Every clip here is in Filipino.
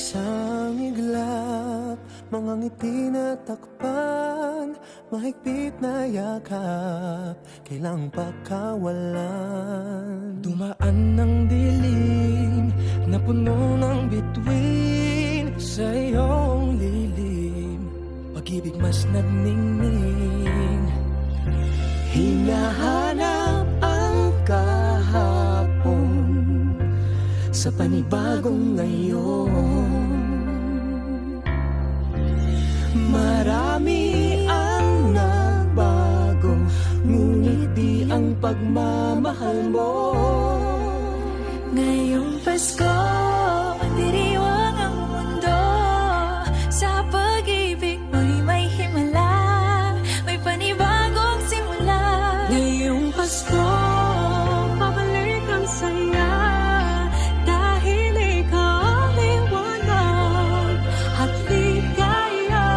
Isang iglap, mga ngiti na takpan, mahigpit na yakap, kailang pakawalan. Dumaan ng dilim na puno ng bituin, sa iyong lilim, pag-ibig mas nagningning. Hinahanap ang kahapon sa panibagong ngayon. Marami ang nagbago, ngunit di ang pagmamahal mo. Ngayong Pasko, diriwang ang mundo. Sa pag-ibig mo'y may himala, may panibagong simula. Ngayong Pasko, babalik ang saya, dahil ikaw ang liwanag at ligaya.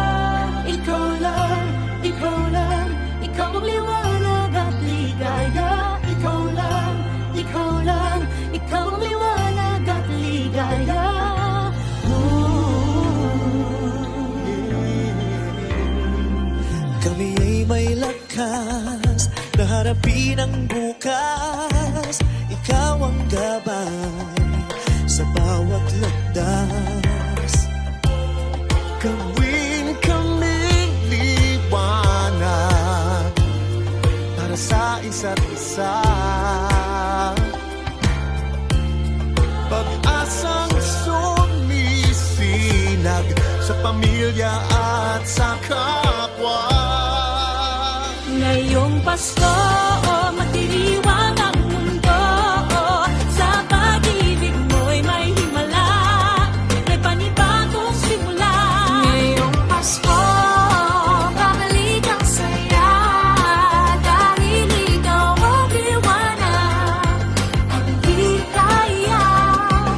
Ikaw lang, ikaw lang, ikaw ang liwanag at ligaya. Ikaw lang, ikaw lang, ikaw ang liwanag at ligaya. Kami ay may lakas na harapin ang bukas. Ikaw ang gabay sa bawat landas. Gawin kaming liwanag para sa isa't isa. Pag-asang sumisinag sa pamilya at sa kapwa. Ngayong Pasko, magdiriwang ang mundo. Sa pag-ibig mo'y may himala, may panibagong simula. Ngayong Pasko, babalik ang saya, dahil ikaw ang liwanag at ligaya.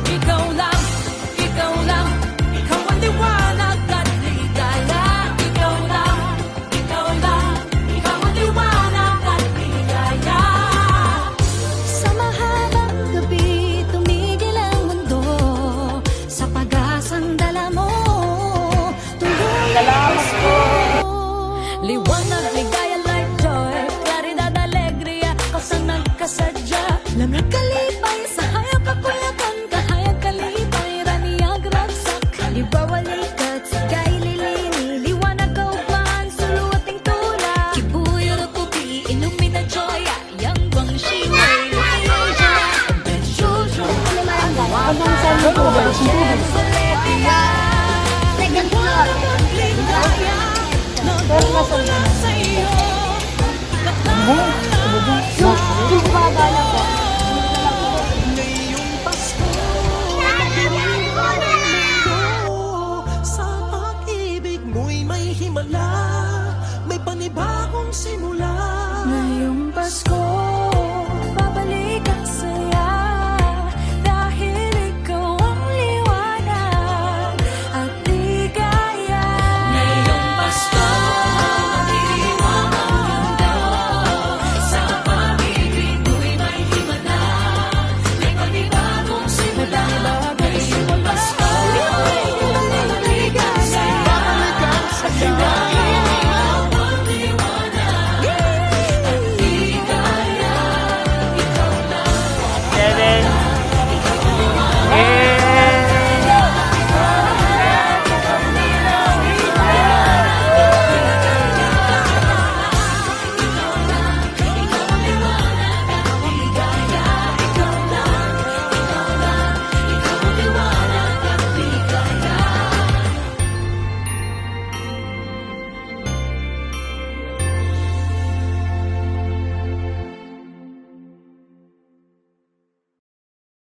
Ikaw lang, ikaw lang, ikaw ang liwanag at ligaya. Ikaw lang, ikaw lang, ikaw ang liwanag at ligaya. Sa mahabang gabi, tumigil ang mundo, sa pag-asang dala mo, Salamat po. liwanag, ligaya, light, joy, claridad, alegria, kasi nagkasadya. Lamig kalipay, sa hayag kakuyakan, kahayag kalipay, raniyag ragsak. Libawalikat, sigay lilini, liwanag kaugman, suluating tula. Kibuyo na puti, ilumina joy, yang bang shimay, lumiya. Benjujo, Hanggang saan mo po ba? second floor. Pero nasa Sa iyo,